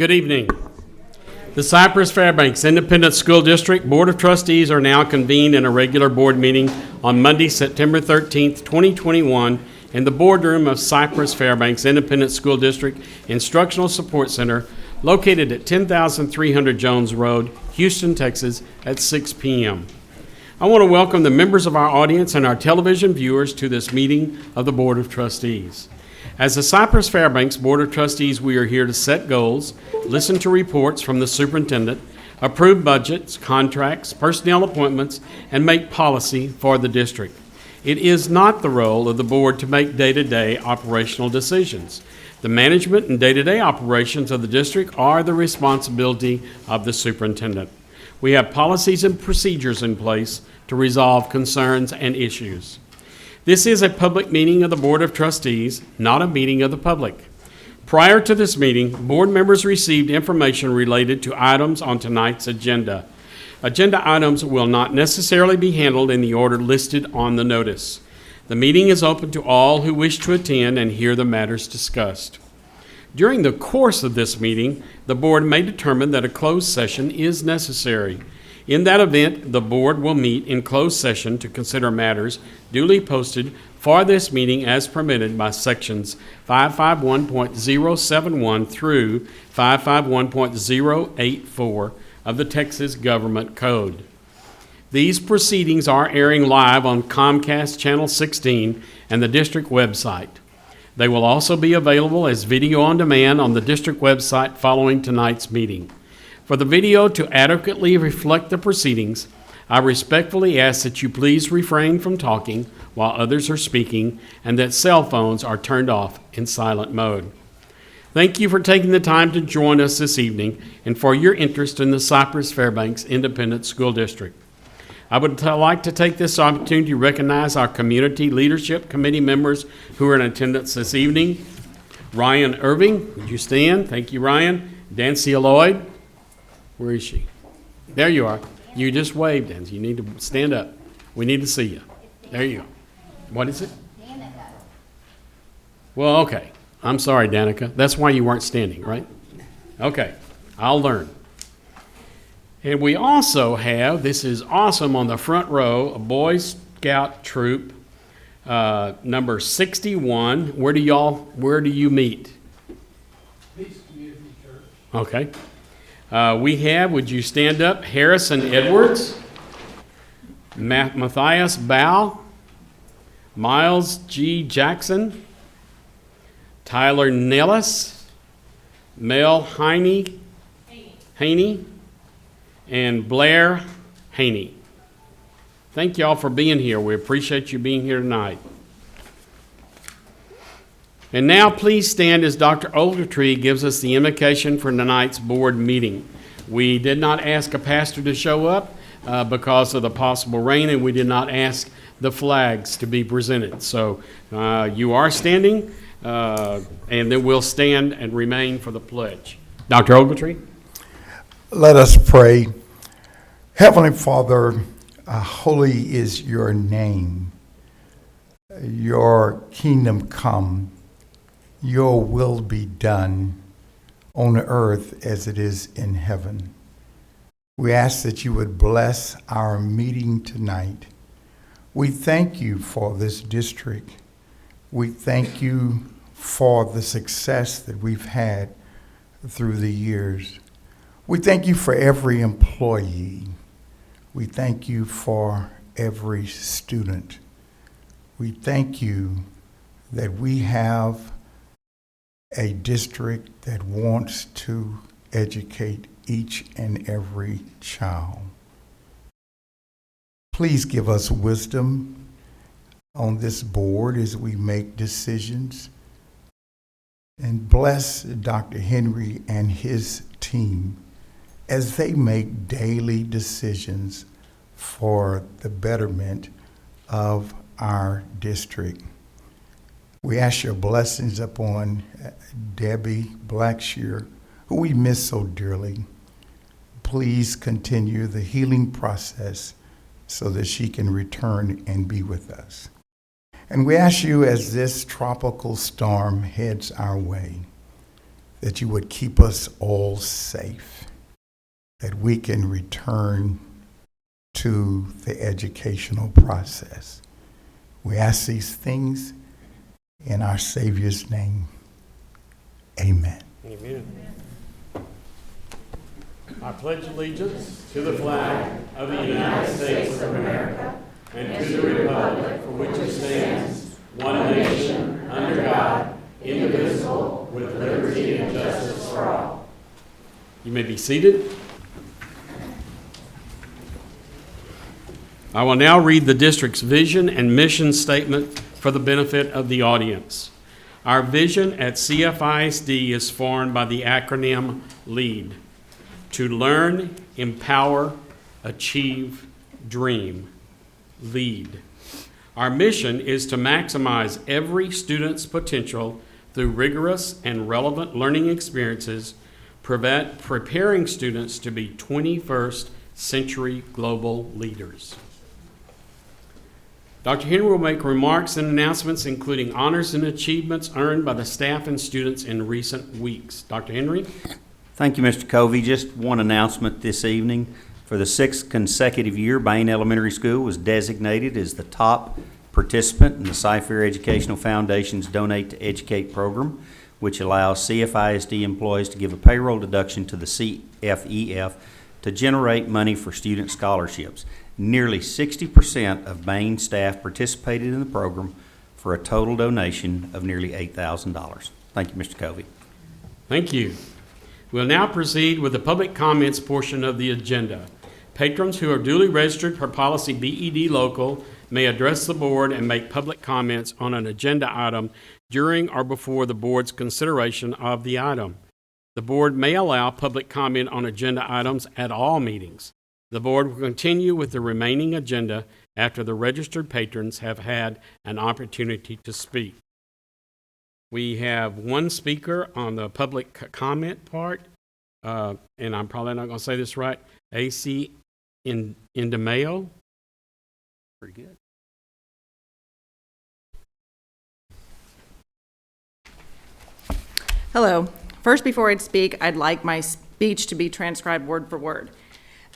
Good evening. The Cypress-Fairbanks Independent School District Board of Trustees are now convened in a regular board meeting on Monday, September 13th, 2021, in the boardroom of Cypress-Fairbanks Independent School District Instructional Support Center, located at 10,300 Jones Road, Houston, Texas, at 6 p.m. I want to welcome the members of our audience and our television viewers to this meeting of the Board of Trustees. As the Cypress-Fairbanks Board of Trustees, we are here to set goals, listen to reports from the superintendent, approve budgets, contracts, personnel appointments, and make policy for the district. It is not the role of the board to make day-to-day operational decisions. The management and day-to-day operations of the district are the responsibility of the superintendent. We have policies and procedures in place to resolve concerns and issues. This is a public meeting of the Board of Trustees, not a meeting of the public. Prior to this meeting, board members received information related to items on tonight's agenda. Agenda items will not necessarily be handled in the order listed on the notice. The meeting is open to all who wish to attend and hear the matters discussed. During the course of this meeting, the board may determine that a closed session is necessary. In that event, the board will meet in closed session to consider matters duly posted for this meeting as permitted by sections 551.071 through 551.084 of the Texas Government Code. These proceedings are airing live on Comcast Channel 16 and the district website. They will also be available as video on demand on the district website following tonight's meeting. For the video to adequately reflect the proceedings, I respectfully ask that you please refrain from talking while others are speaking and that cell phones are turned off in silent mode. Thank you for taking the time to join us this evening and for your interest in the Cypress-Fairbanks Independent School District. I would like to take this opportunity to recognize our Community Leadership Committee members who are in attendance this evening. Ryan Irving, would you stand? Thank you, Ryan. Dancy Lloyd. Where is she? There you are. You just waved, Dancy. You need to stand up. We need to see you. There you go. What is it? Danica. Well, okay. I'm sorry, Danica. That's why you weren't standing, right? Okay. I'll learn. And we also have, this is awesome, on the front row, a Boy Scout troop, number 61. Where do you meet? Peace Community Church. Okay. We have, would you stand up, Harrison Edwards, Matthias Bow, Miles G. Jackson, Tyler Nellis, Mel Haney, and Blair Haney. Thank you all for being here. We appreciate you being here tonight. And now please stand as Dr. Ogletree gives us the invocation for tonight's board meeting. We did not ask a pastor to show up because of the possible rain, and we did not ask the flags to be presented. So you are standing, and then we'll stand and remain for the pledge. Dr. Ogletree? Let us pray. Heavenly Father, holy is your name. Your kingdom come. Your will be done on earth as it is in heaven. We ask that you would bless our meeting tonight. We thank you for this district. We thank you for the success that we've had through the years. We thank you for every employee. We thank you for every student. We thank you that we have a district that wants to educate each and every child. Please give us wisdom on this board as we make decisions, and bless Dr. Henry and his team as they make daily decisions for the betterment of our district. We ask your blessings upon Debbie Blackshear, who we miss so dearly. Please continue the healing process so that she can return and be with us. And we ask you, as this tropical storm heads our way, that you would keep us all safe, that we can return to the educational process. We ask these things in our Savior's name. Amen. Amen. I pledge allegiance to the flag of the United States of America and to the republic for which it stands, one nation, under God, indivisible, with liberty and justice for all. You may be seated. I will now read the district's vision and mission statement for the benefit of the audience. Our vision at CFISD is formed by the acronym LEAD: to learn, empower, achieve, dream. LEAD. Our mission is to maximize every student's potential through rigorous and relevant learning experiences, preparing students to be 21st century global leaders. Dr. Henry will make remarks and announcements, including honors and achievements earned by the staff and students in recent weeks. Dr. Henry? Thank you, Mr. Covey. Just one announcement this evening. For the 6th consecutive year, Bain Elementary School was designated as the top participant in the Cyfair Educational Foundation's Donate to Educate program, which allows CFISD employees to give a payroll deduction to the CFEF to generate money for student scholarships. Nearly 60% of Bain staff participated in the program for a total donation of nearly $8,000. Thank you, Mr. Covey. Thank you. We'll now proceed with the public comments portion of the agenda. Patrons who are duly registered per policy BED local may address the board and make public comments on an agenda item during or before the board's consideration of the item. The board may allow public comment on agenda items at all meetings. The board will continue with the remaining agenda after the registered patrons have had an opportunity to speak. We have one speaker on the public comment part, and I'm probably not going to say this right, AC Indemayo. Pretty good. Hello. First, before I speak, I'd like my speech to be transcribed word for word.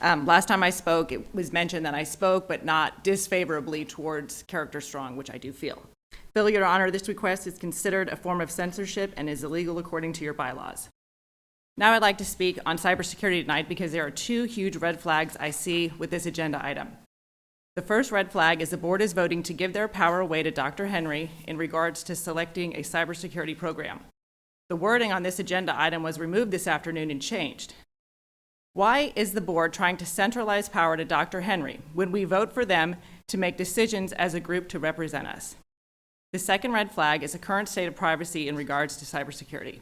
Last time I spoke, it was mentioned that I spoke, but not disfavorably towards Character Strong, which I do feel. Bill, Your Honor, this request is considered a form of censorship and is illegal according to your bylaws. Now I'd like to speak on cybersecurity tonight because there are two huge red flags I see with this agenda item. The first red flag is the board is voting to give their power away to Dr. Henry in regards to selecting a cybersecurity program. The wording on this agenda item was removed this afternoon and changed. Why is the board trying to centralize power to Dr. Henry when we vote for them to make decisions as a group to represent us? The second red flag is the current state of privacy in regards to cybersecurity.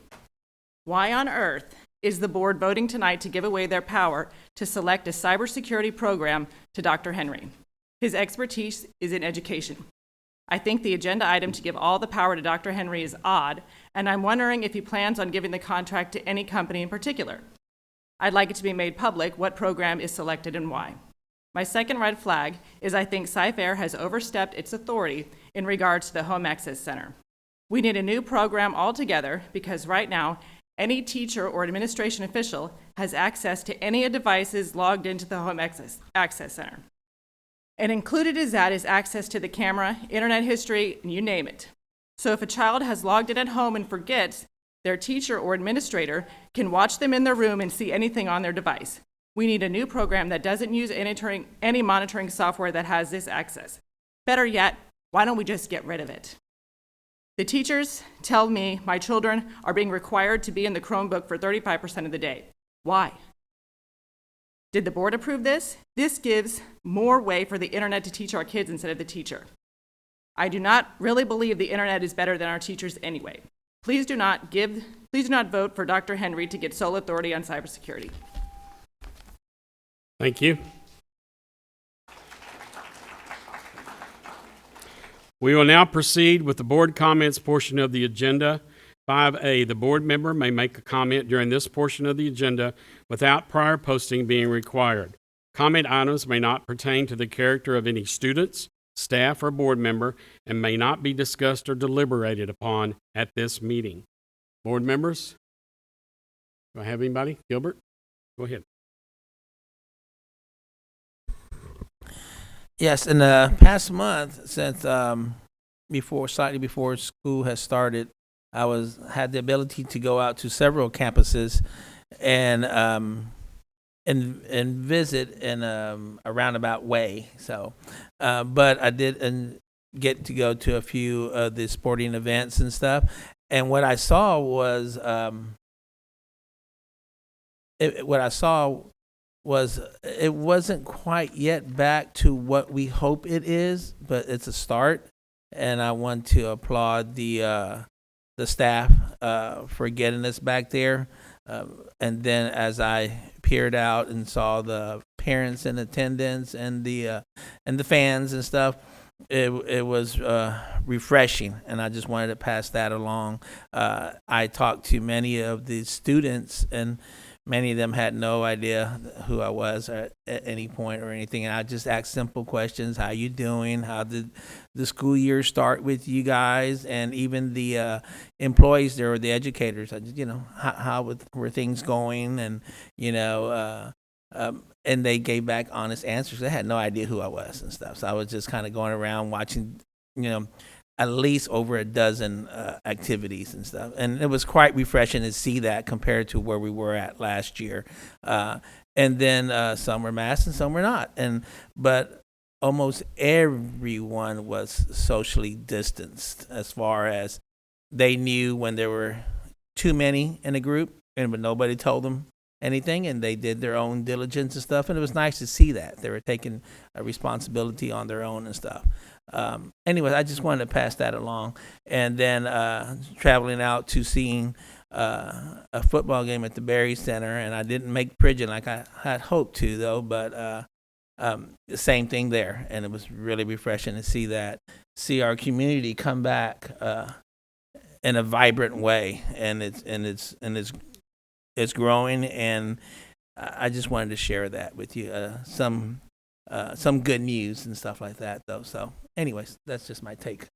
Why on earth is the board voting tonight to give away their power to select a cybersecurity program to Dr. Henry? His expertise is in education. I think the agenda item to give all the power to Dr. Henry is odd, and I'm wondering if he plans on giving the contract to any company in particular. I'd like it to be made public what program is selected and why. My second red flag is I think Cyfair has overstepped its authority in regards to the Home Access Center. We need a new program altogether because right now, any teacher or administration official has access to any devices logged into the Home Access Center. And included is access to the camera, internet history, and you name it. So if a child has logged in at home and forgets, their teacher or administrator can watch them in their room and see anything on their device. We need a new program that doesn't use any monitoring software that has this access. Better yet, why don't we just get rid of it? The teachers tell me my children are being required to be in the Chromebook for 35% of the day. Why? Did the board approve this? This gives more way for the internet to teach our kids instead of the teacher. I do not really believe the internet is better than our teachers anyway. Please do not vote for Dr. Henry to get sole authority on cybersecurity. Thank you. We will now proceed with the board comments portion of the agenda. 5A, the board member may make a comment during this portion of the agenda without prior posting being required. Comment items may not pertain to the character of any students, staff, or board member and may not be discussed or deliberated upon at this meeting. Board members? Do I have anybody? Gilbert? Go ahead. Yes, in the past month, since slightly before school has started, I had the ability to go out to several campuses and visit in a roundabout way. So, but I did get to go to a few of the sporting events and stuff. And what I saw was it wasn't quite yet back to what we hope it is, but it's a start. And I want to applaud the staff for getting us back there. And then as I peered out and saw the parents in attendance and the fans and stuff, it was refreshing, and I just wanted to pass that along. I talked to many of the students, and many of them had no idea who I was at any point or anything. And I just asked simple questions: "How you doing? How did the school year start with you guys?" And even the employees there, or the educators, how were things going? And and they gave back honest answers. They had no idea who I was and stuff. So I was just kind of going around watching, at least over a dozen activities and stuff. And it was quite refreshing to see that compared to where we were at last year. And then some were masked and some were not. But almost everyone was socially distanced, as far as they knew when there were too many in a group, and but nobody told them anything, and they did their own diligence and stuff. And it was nice to see that they were taking a responsibility on their own and stuff. Anyways, I just wanted to pass that along. And then traveling out to seeing a football game at the Berry Center, and I didn't make Pridgeon like I had hoped to, though, but the same thing there. And it was really refreshing to see our community come back in a vibrant way, and it's growing, and I just wanted to share that with you. Some good news and stuff like that, though. So, anyways, that's just my take.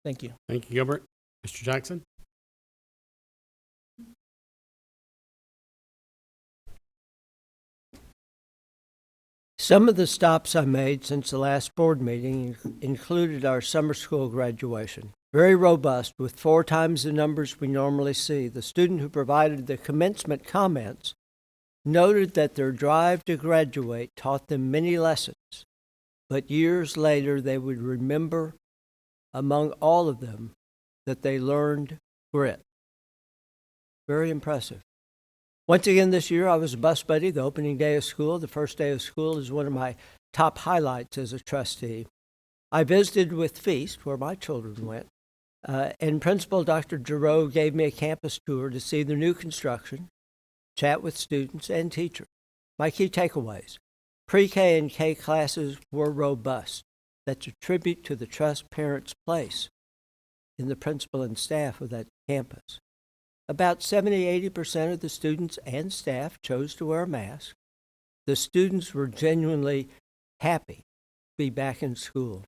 Thank you. Thank you, Gilbert. Mr. Jackson? Some of the stops I made since the last board meeting included our summer school graduation. Very robust, with 4 times the numbers we normally see. The student who provided the commencement comments noted that their drive to graduate taught them many lessons, but years later they would remember, among all of them, that they learned grit. Very impressive. Once again this year, I was a bus buddy the opening day of school. The first day of school is one of my top highlights as a trustee. I visited with Feast, where my children went, and Principal Dr. Giroux gave me a campus tour to see the new construction, chat with students and teachers. My key takeaways: pre-K and K classes were robust. That's a tribute to the trust parents place in the principal and staff of that campus. About 70-80% of the students and staff chose to wear a mask. The students were genuinely happy to be back in school.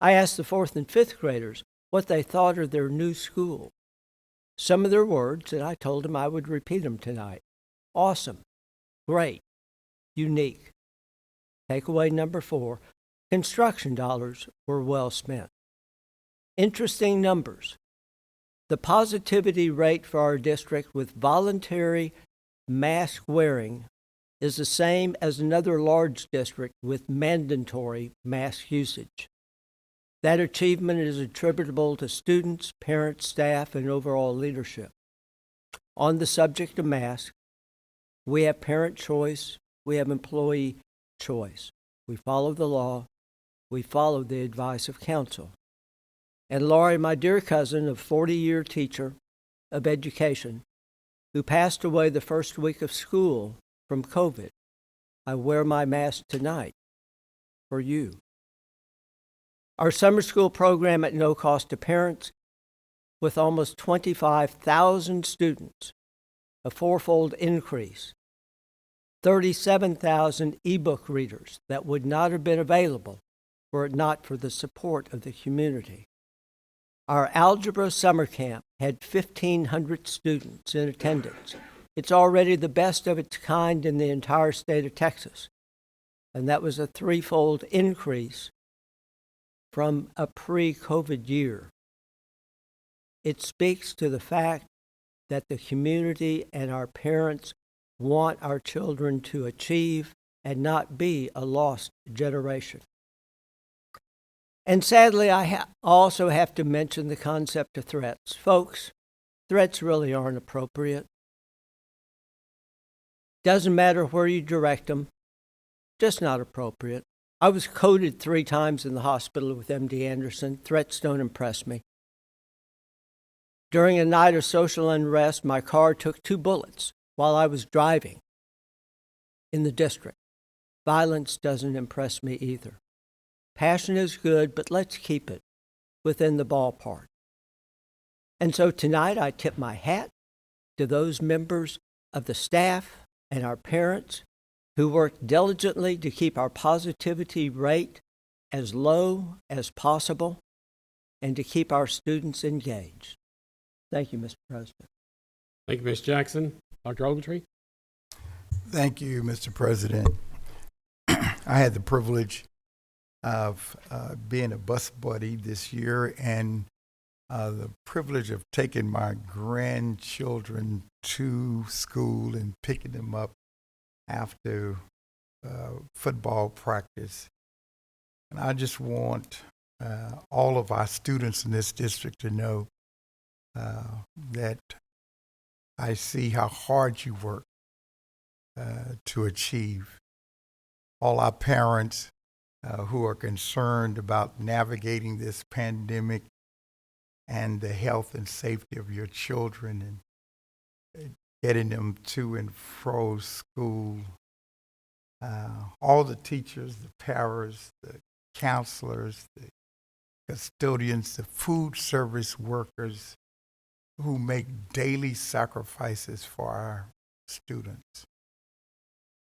I asked the 4th and 5th graders what they thought of their new school. Some of their words, and I told them I would repeat them tonight: awesome, great, unique. Takeaway number 4, construction dollars were well spent. Interesting numbers. The positivity rate for our district with voluntary mask wearing is the same as another large district with mandatory mask usage. That achievement is attributable to students, parents, staff, and overall leadership. On the subject of masks, we have parent choice, we have employee choice. We follow the law, we follow the advice of counsel. And Laurie, my dear cousin, a 40-year teacher of education, who passed away the first week of school from COVID, I wear my mask tonight for you. Our summer school program at no cost to parents, with almost 25,000 students, a 4-fold increase, 37,000 ebook readers that would not have been available were it not for the support of the community. Our algebra summer camp had 1,500 students in attendance, It's already the best of its kind in the entire state of Texas. And that was a threefold increase from a pre-COVID year. It speaks to the fact that the community and our parents want our children to achieve and not be a lost generation. And sadly, I also have to mention the concept of threats. Folks, threats really aren't appropriate. Doesn't matter where you direct them, just not appropriate. I was coded 3 times in the hospital with MD Anderson. Threats don't impress me. During a night of social unrest, my car took 2 bullets while I was driving in the district. Violence doesn't impress me either. Passion is good, but let's keep it within the ballpark. And so tonight I tip my hat to those members of the staff and our parents who worked diligently to keep our positivity rate as low as possible and to keep our students engaged. Thank you, Mr. President. Thank you, Ms. Jackson. Dr. Ogletree? Thank you, Mr. President. I had the privilege of being a bus buddy this year and the privilege of taking my grandchildren to school and picking them up after football practice. And I just want all of our students in this district to know that I see how hard you work to achieve. All our parents who are concerned about navigating this pandemic and the health and safety of your children and getting them to and fro school. All the teachers, the paras, the counselors, the custodians, the food service workers who make daily sacrifices for our students.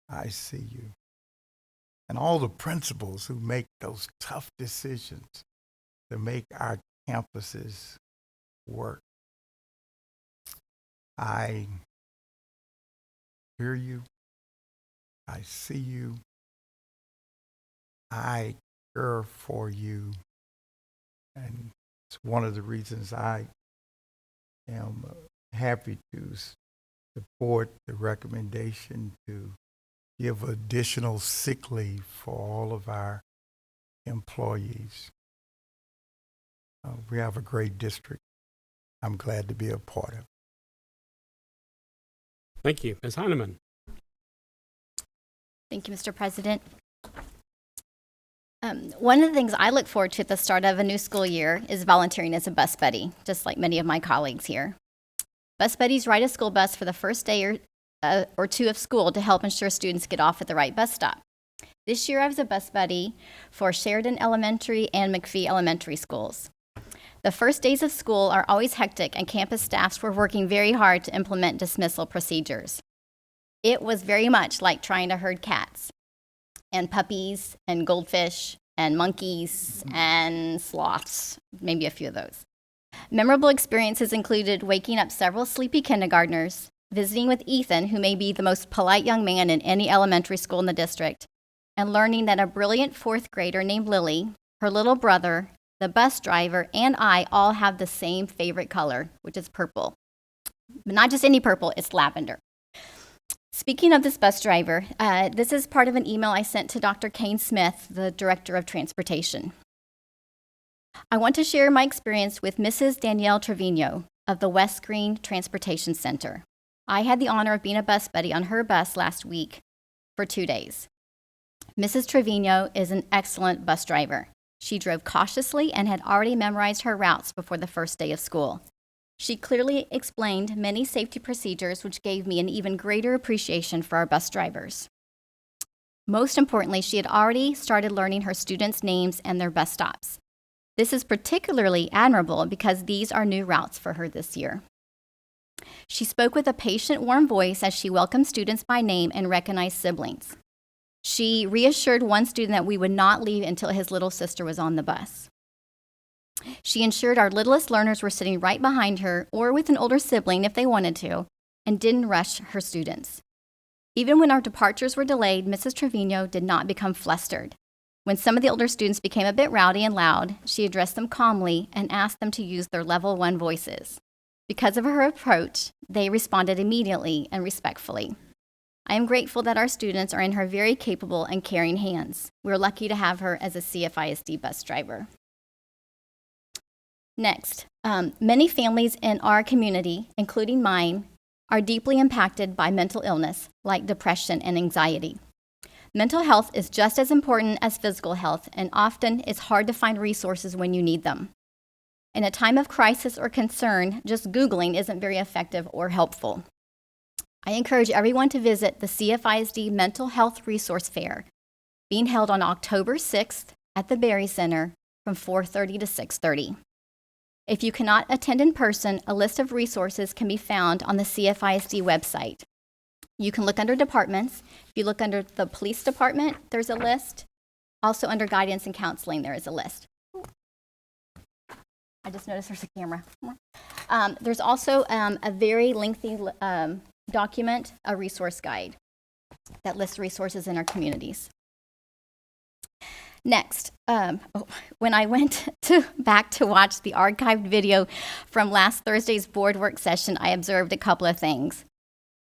I see you. And all the principals who make those tough decisions to make our campuses work. I hear you. I see you. I care for you. And it's one of the reasons I am happy to support the recommendation to give additional sick leave for all of our employees. We have a great district. I'm glad to be a part of it. Thank you. Ms. Heineman? Thank you, Mr. President. One of the things I look forward to at the start of a new school year is volunteering as a bus buddy, just like many of my colleagues here. Bus buddies ride a school bus for the first day or 2 of school to help ensure students get off at the right bus stop. This year I was a bus buddy for Sheridan Elementary and McPhee Elementary schools. The first days of school are always hectic, and campus staffs were working very hard to implement dismissal procedures. It was very much like trying to herd cats and puppies and goldfish and monkeys and sloths, maybe a few of those. Memorable experiences included waking up several sleepy kindergartners, visiting with Ethan, who may be the most polite young man in any elementary school in the district, and learning that a brilliant 4th grader named Lily, her little brother, the bus driver, and I all have the same favorite color, which is purple. But not just any purple, it's lavender. Speaking of this bus driver, this is part of an email I sent to Dr. Kane Smith, the Director of Transportation. I want to share my experience with Mrs. Danielle Trevino of the West Green Transportation Center. I had the honor of being a bus buddy on her bus last week for 2 days. Mrs. Trevino is an excellent bus driver. She drove cautiously and had already memorized her routes before the first day of school. She clearly explained many safety procedures, which gave me an even greater appreciation for our bus drivers. Most importantly, she had already started learning her students' names and their bus stops. This is particularly admirable because these are new routes for her this year. She spoke with a patient, warm voice as she welcomed students by name and recognized siblings. She reassured one student that we would not leave until his little sister was on the bus. She ensured our littlest learners were sitting right behind her or with an older sibling if they wanted to, and didn't rush her students. Even when our departures were delayed, Mrs. Trevino did not become flustered. When some of the older students became a bit rowdy and loud, she addressed them calmly and asked them to use their level 1 voices. Because of her approach, they responded immediately and respectfully. I am grateful that our students are in her very capable and caring hands. We're lucky to have her as a CFISD bus driver. Next, many families in our community, including mine, are deeply impacted by mental illness, like depression and anxiety. Mental health is just as important as physical health, and often it's hard to find resources when you need them. In a time of crisis or concern, just Googling isn't very effective or helpful. I encourage everyone to visit the CFISD Mental Health Resource Fair, being held on October 6th at the Berry Center from 4:30 to 6:30. If you cannot attend in person, a list of resources can be found on the CFISD website. You can look under departments. If you look under the police department, there's a list. Also under guidance and counseling, there is a list. I just noticed there's a camera. There's also a very lengthy document, a resource guide that lists resources in our communities. Next, when I went back to watch the archived video from last Thursday's board work session, I observed a couple of things.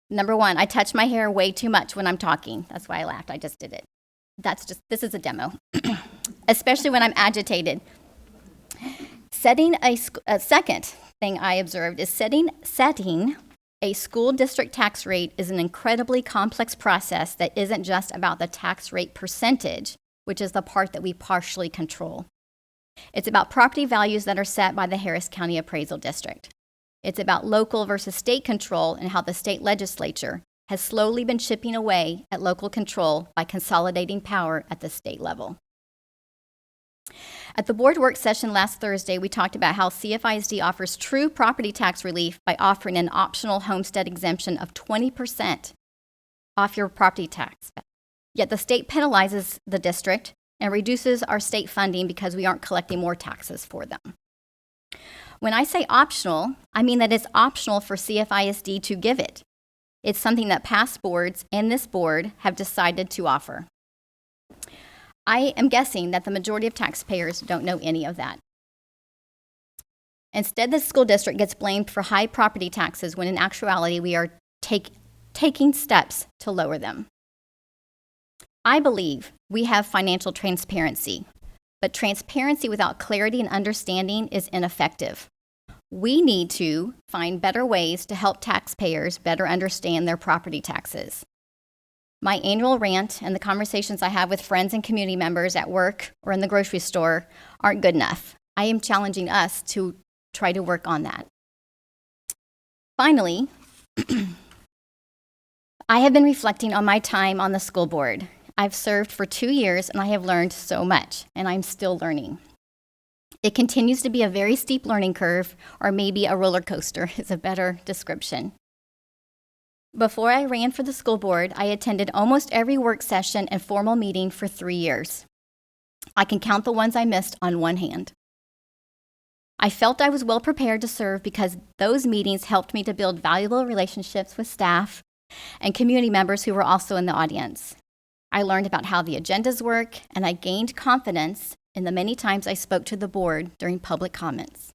Number one, I touch my hair way too much when I'm talking. That's why I laughed. I just did it. This is a demo, especially when I'm agitated. A second thing I observed is setting a school district tax rate is an incredibly complex process that isn't just about the tax rate percentage, which is the part that we partially control. It's about property values that are set by the Harris County Appraisal District. It's about local versus state control and how the state legislature has slowly been chipping away at local control by consolidating power at the state level. At the board work session last Thursday, we talked about how CFISD offers true property tax relief by offering an optional homestead exemption of 20% off your property tax. Yet the state penalizes the district and reduces our state funding because we aren't collecting more taxes for them. When I say optional, I mean that it's optional for CFISD to give it. It's something that past boards and this board have decided to offer. I am guessing that the majority of taxpayers don't know any of that. Instead, the school district gets blamed for high property taxes when in actuality we are taking steps to lower them. I believe we have financial transparency, but transparency without clarity and understanding is ineffective. We need to find better ways to help taxpayers better understand their property taxes. My annual rant and the conversations I have with friends and community members at work or in the grocery store aren't good enough. I am challenging us to try to work on that. Finally, I have been reflecting on my time on the school board. I've served for 2 years and I have learned so much, and I'm still learning. It continues to be a very steep learning curve, or maybe a roller coaster is a better description. Before I ran for the school board, I attended almost every work session and formal meeting for 3 years. I can count the ones I missed on one hand. I felt I was well prepared to serve because those meetings helped me to build valuable relationships with staff and community members who were also in the audience. I learned about how the agendas work, and I gained confidence in the many times I spoke to the board during public comments.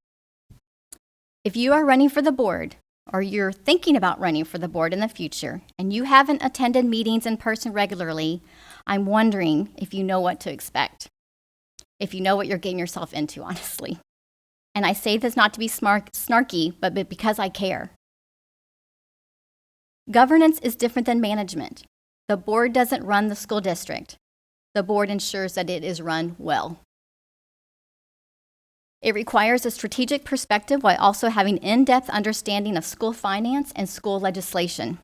If you are running for the board, or you're thinking about running for the board in the future, and you haven't attended meetings in person regularly, I'm wondering if you know what to expect, if you know what you're getting yourself into, honestly. And I say this not to be snarky, but because I care. Governance is different than management. The board doesn't run the school district. The board ensures that it is run well. It requires a strategic perspective while also having in-depth understanding of school finance and school legislation.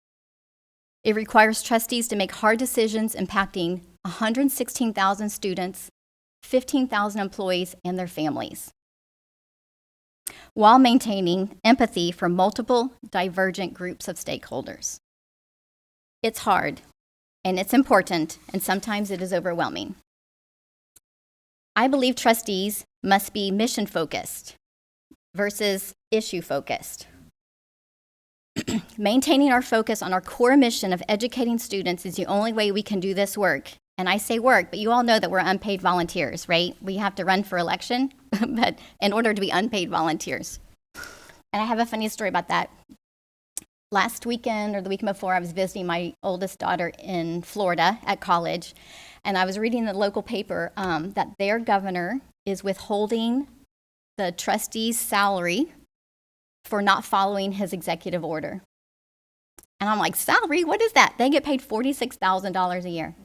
It requires trustees to make hard decisions impacting 116,000 students, 15,000 employees, and their families, while maintaining empathy for multiple divergent groups of stakeholders. It's hard, and it's important, and sometimes it is overwhelming. I believe trustees must be mission-focused versus issue-focused. Maintaining our focus on our core mission of educating students is the only way we can do this work. And I say work, but you all know that we're unpaid volunteers, right? We have to run for election, but in order to be unpaid volunteers. And I have a funny story about that. Last weekend or the weekend before, I was visiting my oldest daughter in Florida at college, and I was reading the local paper that their governor is withholding the trustee's salary for not following his executive order. And I'm like, salary? What is that? They get paid $46,000 a year.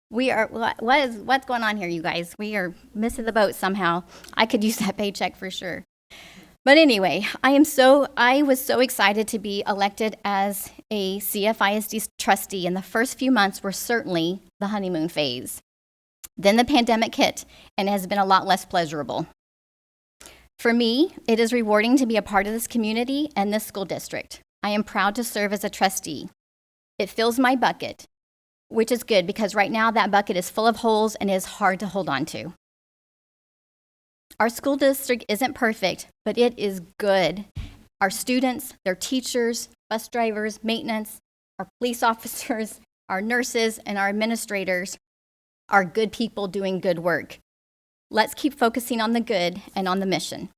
We are, what's going on here, you guys? We are missing the boat somehow. I could use that paycheck for sure. But anyway, I was so excited to be elected as a CFISD trustee, and the first few months were certainly the honeymoon phase. Then the pandemic hit, and it has been a lot less pleasurable. For me, it is rewarding to be a part of this community and this school district. I am proud to serve as a trustee. It fills my bucket, which is good because right now that bucket is full of holes and is hard to hold on to. Our school district isn't perfect, but it is good. Our students, their teachers, bus drivers, maintenance, our police officers, our nurses, and our administrators are good people doing good work. Let's keep focusing on the good and on the mission.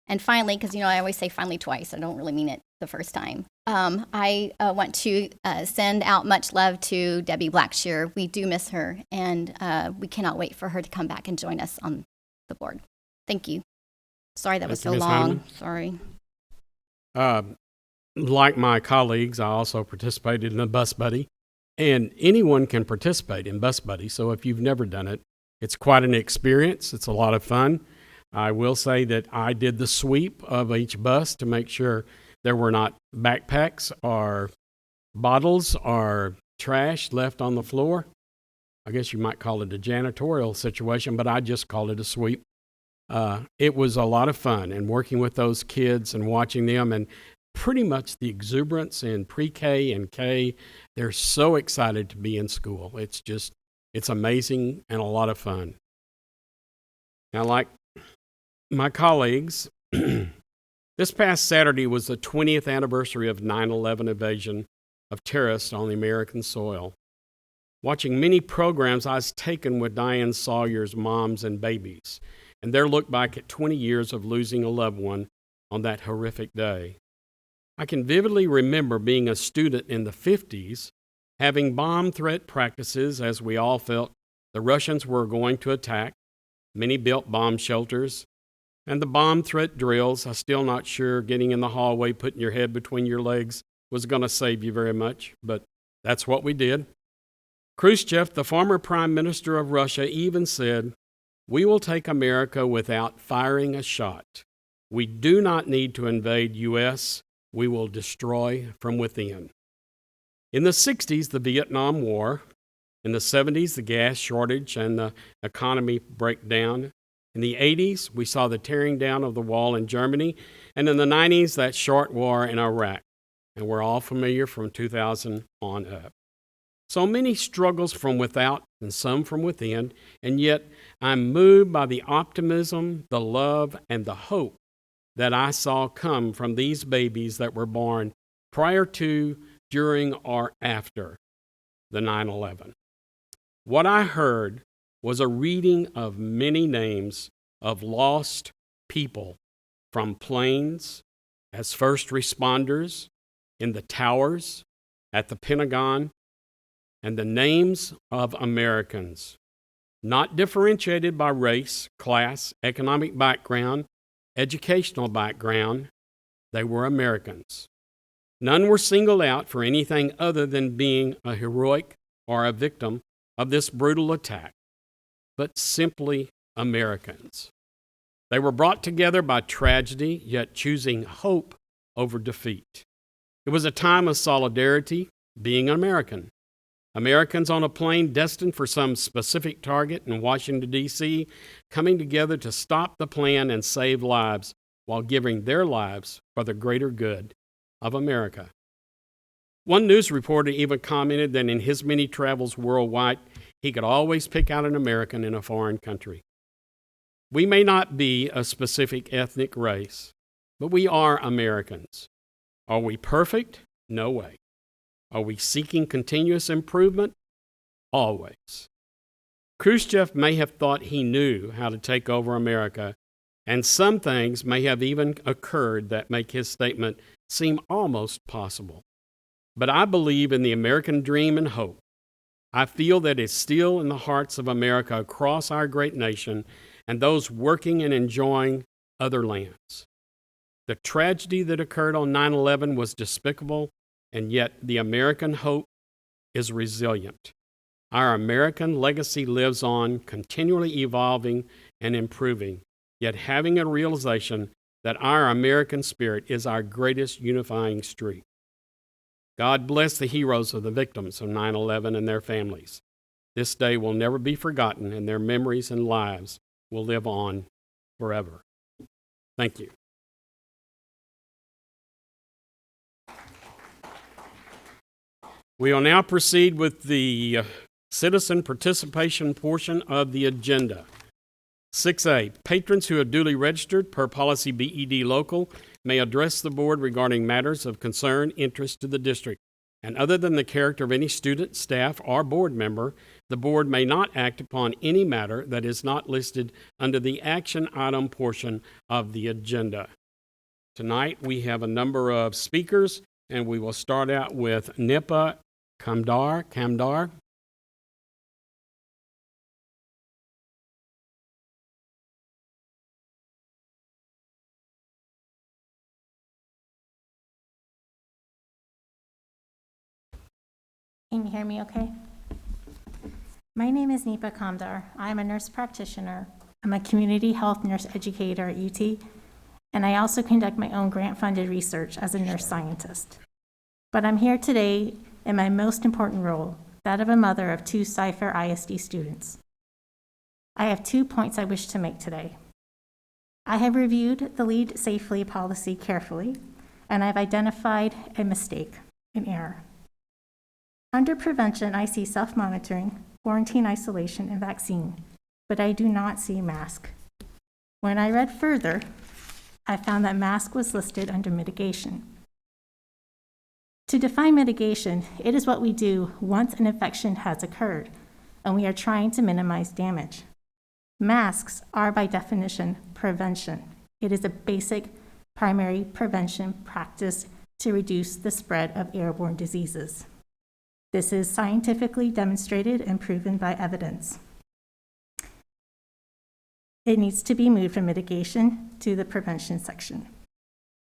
And finally, because I always say finally twice, I don't really mean it the first time. I want to send out much love to Debbie Blackshear. We do miss her, and we cannot wait for her to come back and join us on the board. Thank you. Sorry that was so Ms. long. Heineman. Sorry. Like my colleagues, I also participated in a Bus Buddy, and anyone can participate in Bus Buddy. So if you've never done it, it's quite an experience. It's a lot of fun. I will say that I did the sweep of each bus to make sure there were not backpacks or bottles or trash left on the floor. I guess you might call it a janitorial situation, but I just called it a sweep. It was a lot of fun, and working with those kids and watching them, and pretty much the exuberance in pre-K and K. They're so excited to be in school. It's amazing and a lot of fun. Now, like my colleagues, this past Saturday was the 20th anniversary of 9/11 invasion of terrorists on the American soil. Watching many programs, I was taken with Diane Sawyer's Moms and Babies, and their look back at 20 years of losing a loved one on that horrific day. I can vividly remember being a student in the 50s, having bomb threat practices as we all felt the Russians were going to attack. Many built bomb shelters, and the bomb threat drills. I'm still not sure getting in the hallway, putting your head between your legs was going to save you very much, but that's what we did. Khrushchev, the former prime minister of Russia, even said, "We will take America without firing a shot. We do not need to invade U.S. We will destroy from within." In the 60s, the Vietnam War. In the 70s, the gas shortage and the economy breakdown. In the 80s, we saw the tearing down of the wall in Germany. And in the 90s, that short war in Iraq. And we're all familiar from 2000 on up. So many struggles from without and some from within, and yet I'm moved by the optimism, the love, and the hope that I saw come from these babies that were born prior to, during, or after the 9/11. What I heard was a reading of many names of lost people from planes, as first responders, in the towers, at the Pentagon, and the names of Americans, not differentiated by race, class, economic background, educational background. They were Americans. None were singled out for anything other than being a heroic or a victim of this brutal attack, but simply Americans. They were brought together by tragedy, yet choosing hope over defeat. It was a time of solidarity, being American. Americans on a plane destined for some specific target in Washington, D.C., coming together to stop the plan and save lives while giving their lives for the greater good of America. One news reporter even commented that in his many travels worldwide, he could always pick out an American in a foreign country. We may not be a specific ethnic race, but we are Americans. Are we perfect? No way. Are we seeking continuous improvement? Always. Khrushchev may have thought he knew how to take over America, and some things may have even occurred that make his statement seem almost possible. But I believe in the American dream and hope. I feel that it's still in the hearts of America across our great nation and those working and enjoying other lands. The tragedy that occurred on 9/11 was despicable, and yet the American hope is resilient. Our American legacy lives on, continually evolving and improving, yet having a realization that our American spirit is our greatest unifying streak. God bless the heroes of the victims of 9/11 and their families. This day will never be forgotten, and their memories and lives will live on forever. Thank you. We will now proceed with the citizen participation portion of the agenda. 6A, patrons who have duly registered per policy BED local may address the board regarding matters of concern, interest to the district. And other than the character of any student, staff, or board member, the board may not act upon any matter that is not listed under the action item portion of the agenda. Tonight, we have a number of speakers, and we will start out with Nipa Kamdar. Can you hear me okay? My name is Nipa Kamdar. I'm a nurse practitioner. I'm a community health nurse educator at UT, and I also conduct my own grant-funded research as a nurse scientist. But I'm here today in my most important role, that of a mother of 2 Cy-Fair ISD students. I have 2 points I wish to make today. I have reviewed the Lead Safely policy carefully, and I've identified a mistake, an error. Under prevention, I see self-monitoring, quarantine isolation, and vaccine, but I do not see mask. When I read further, I found that mask was listed under mitigation. To define mitigation, it is what we do once an infection has occurred, and we are trying to minimize damage. Masks are, by definition, prevention. It is a basic primary prevention practice to reduce the spread of airborne diseases. This is scientifically demonstrated and proven by evidence. It needs to be moved from mitigation to the prevention section.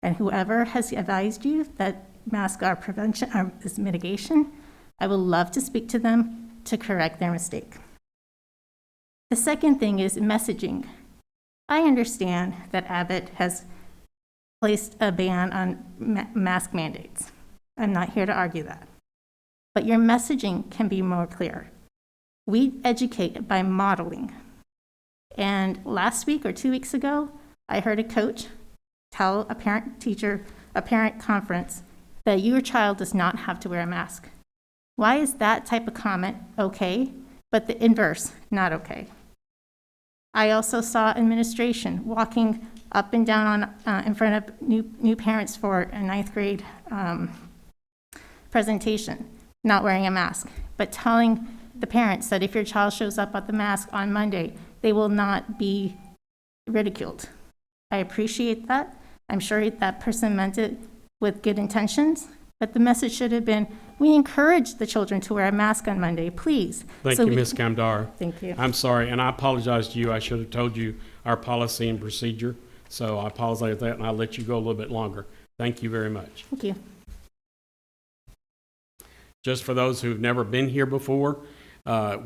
And whoever has advised you that masks are prevention or is mitigation, I would love to speak to them to correct their mistake. The second thing is messaging. I understand that Abbott has placed a ban on mask mandates. I'm not here to argue that. But your messaging can be more clear. We educate by modeling. And last week or 2 weeks ago, I heard a coach tell a parent conference that your child does not have to wear a mask. Why is that type of comment okay, but the inverse not okay? I also saw administration walking up and down in front of new parents for a 9th grade presentation, not wearing a mask, but telling the parents that if your child shows up at the mask on Monday, they will not be ridiculed. I appreciate that. I'm sure that person meant it with good intentions, but the message should have been, we encourage the children to wear a mask on Monday, please. Thank you, Ms. Kamdar. Thank you. I'm sorry, and I apologize to you. I should have told you our policy and procedure, so I apologize for that, and I'll let you go a little bit longer. Thank you very much. Thank you. Just for those who've never been here before,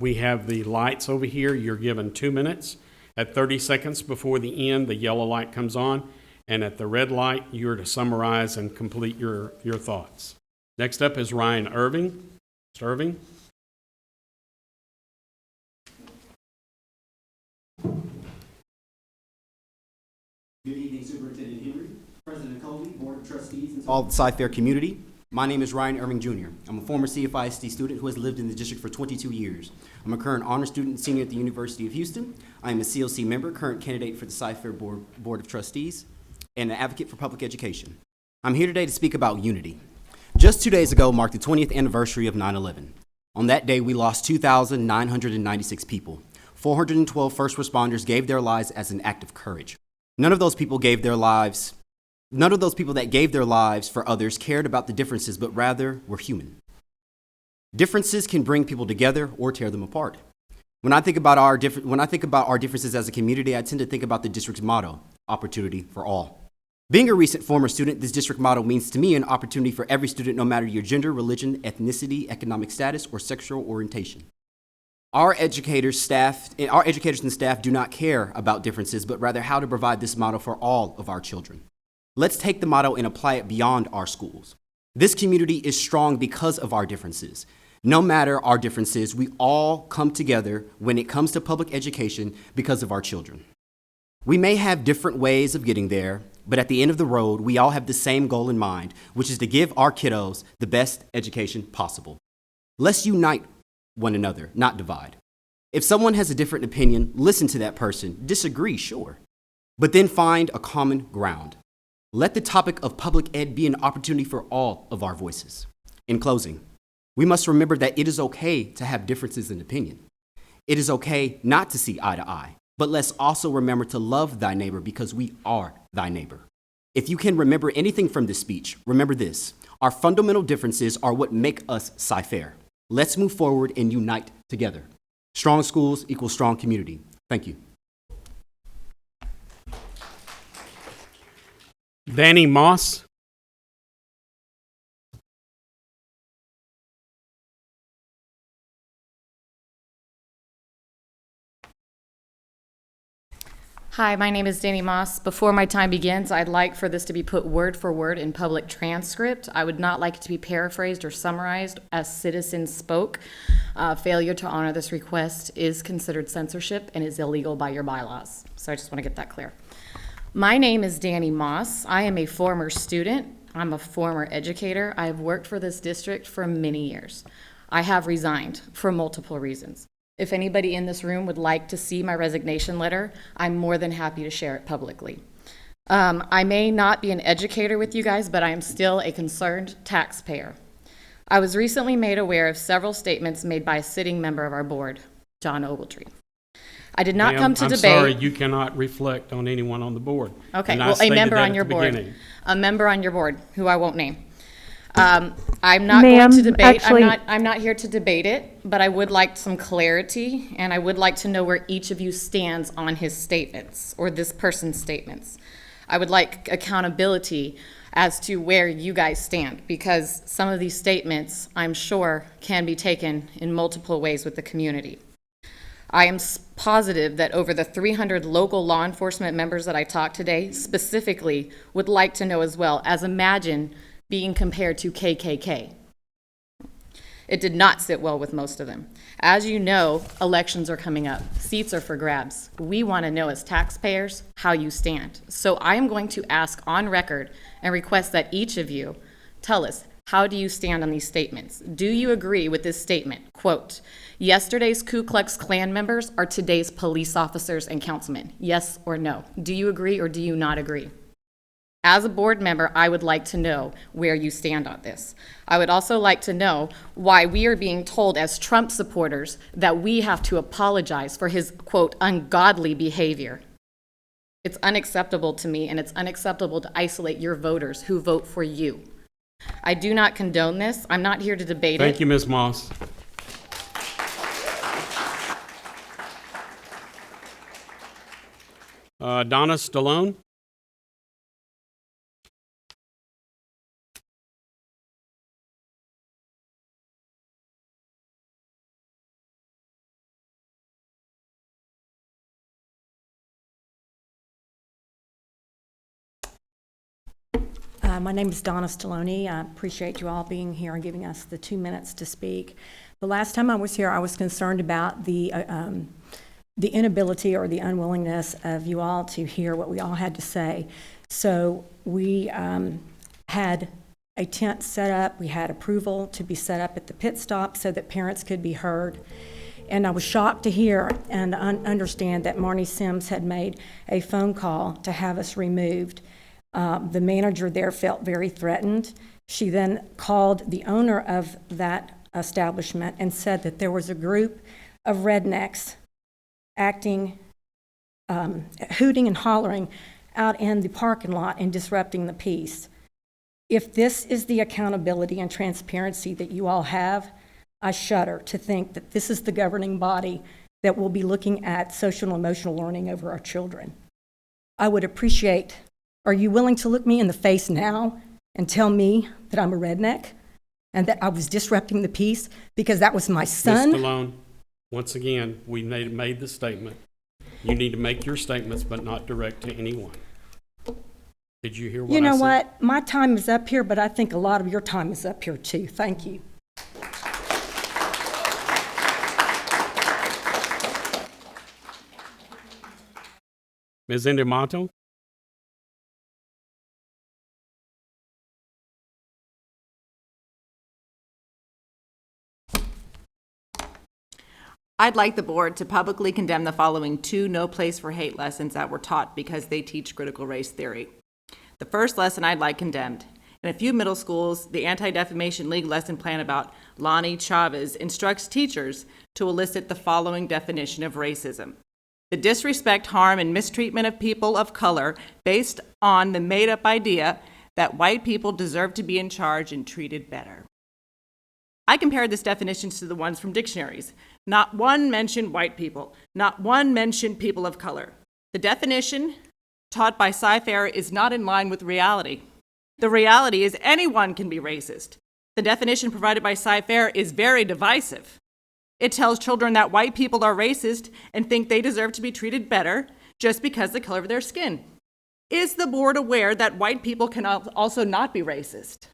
we have the lights over here. You're given 2 minutes. At 30 seconds before the end, the yellow light comes on, and at the red light, you're to summarize and complete your thoughts. Next up is Ryan Irving. Mr. Irving. Good evening, Superintendent Henry, President Coley, Board of Trustees, and all the Cy-Fair community. My name is Ryan Irving Jr. I'm a former CFISD student who has lived in the district for 22 years. I'm a current honor student senior at the University of Houston. I am a CLC member, current candidate for the Cy-Fair Board of Trustees, and an advocate for public education. I'm here today to speak about unity. Just 2 days ago marked the 20th anniversary of 9/11. On that day, we lost 2,996 people. 412 first responders gave their lives as an act of courage. None of those people that gave their lives for others cared about the differences, but rather were human. Differences can bring people together or tear them apart. When I think about our differences as a community, I tend to think about the district's motto, opportunity for all. Being a recent former student, this district motto means to me an opportunity for every student, no matter your gender, religion, ethnicity, economic status, or sexual orientation. Our educators and staff do not care about differences, but rather how to provide this motto for all of our children. Let's take the motto and apply it beyond our schools. This community is strong because of our differences. No matter our differences, we all come together when it comes to public education because of our children. We may have different ways of getting there, but at the end of the road, we all have the same goal in mind, which is to give our kiddos the best education possible. Let's unite one another, not divide. If someone has a different opinion, listen to that person. Disagree, sure, but then find a common ground. Let the topic of public ed be an opportunity for all of our voices. In closing, we must remember that it is okay to have differences in opinion. It is okay not to see eye to eye, but let's also remember to love thy neighbor because we are thy neighbor. If you can remember anything from this speech, remember this: our fundamental differences are what make us Cy-Fair. Let's move forward and unite together. Strong schools equals strong community. Thank you. Danny Moss. Hi, my name is Danny Moss. Before my time begins, I'd like for this to be put word for word in public transcript. I would not like it to be paraphrased or summarized as citizens spoke. Failure to honor this request is considered censorship and is illegal by your bylaws. So I just want to get that clear. My name is Danny Moss. I am a former student. I'm a former educator. I have worked for this district for many years. I have resigned for multiple reasons. If anybody in this room would like to see my resignation letter, I'm more than happy to share it publicly. I may not be an educator with you guys, but I am still a concerned taxpayer. I was recently made aware of several statements made by a sitting member of our board, John Ogletree. I did not come to debate. I'm sorry, you cannot reflect on anyone on the board. Okay, And I well, a stated member that on at your the board. beginning. A member on your board, who I won't name. I'm not going to debate. actually- I'm not here to debate it, but I would like some clarity, and I would like to know where each of you stands on his statements, or this person's statements. I would like accountability as to where you guys stand, because some of these statements, I'm sure, can be taken in multiple ways with the community. I am positive that over the 300 local law enforcement members that I talked today specifically would like to know as well, as imagine being compared to KKK. It did not sit well with most of them. As you know, elections are coming up. Seats are for grabs. We want to know as taxpayers how you stand. So I am going to ask on record and request that each of you tell us, how do you stand on these statements? Do you agree with this statement? Quote, yesterday's Ku Klux Klan members are today's police officers and councilmen. Yes or no? Do you agree or do you not agree? As a board member, I would like to know where you stand on this. I would also like to know why we are being told as Trump supporters that we have to apologize for his, quote, ungodly behavior. It's unacceptable to me, and it's unacceptable to isolate your voters who vote for you. I do not condone this. I'm not here to debate it. Thank you, Ms. Moss. Donna Stallone. My name is Donna Stallone. I appreciate you all being here and giving us the 2 minutes to speak. The last time I was here, I was concerned about the inability or the unwillingness of you all to hear what we all had to say. So we had a tent set up. We had approval to be set up at the pit stop so that parents could be heard. And I was shocked to hear and understand that Marnie Sims had made a phone call to have us removed. The manager there felt very threatened. She then called the owner of that establishment and said that there was a group of rednecks acting, hooting and hollering out in the parking lot and disrupting the peace. If this is the accountability and transparency that you all have, I shudder to think that this is the governing body that will be looking at social and emotional learning over our children. I would appreciate, are you willing to look me in the face now and tell me that I'm a redneck and that I was disrupting the peace because that was my son? Ms. Stallone, once again, we made the statement. You need to make your statements, but not direct to anyone. Did you hear what I said? You know what? My time is up here, but I think a lot of your time is up here too. Thank you. Ms. Indomato? I'd like the board to publicly condemn the following 2 no place for hate lessons that were taught because they teach critical race theory. The first lesson I'd like condemned. In a few middle schools, the Anti-Defamation League lesson plan about Lonnie Chavez instructs teachers to elicit the following definition of racism: the disrespect, harm, and mistreatment of people of color based on the made-up idea that white people deserve to be in charge and treated better. I compared this definition to the ones from dictionaries. Not one mentioned white people. Not one mentioned people of color. The definition taught by Cypher is not in line with reality. The reality is anyone can be racist. The definition provided by Cypher is very divisive. It tells children that white people are racist and think they deserve to be treated better just because of the color of their skin. Is the board aware that white people can also not be racist?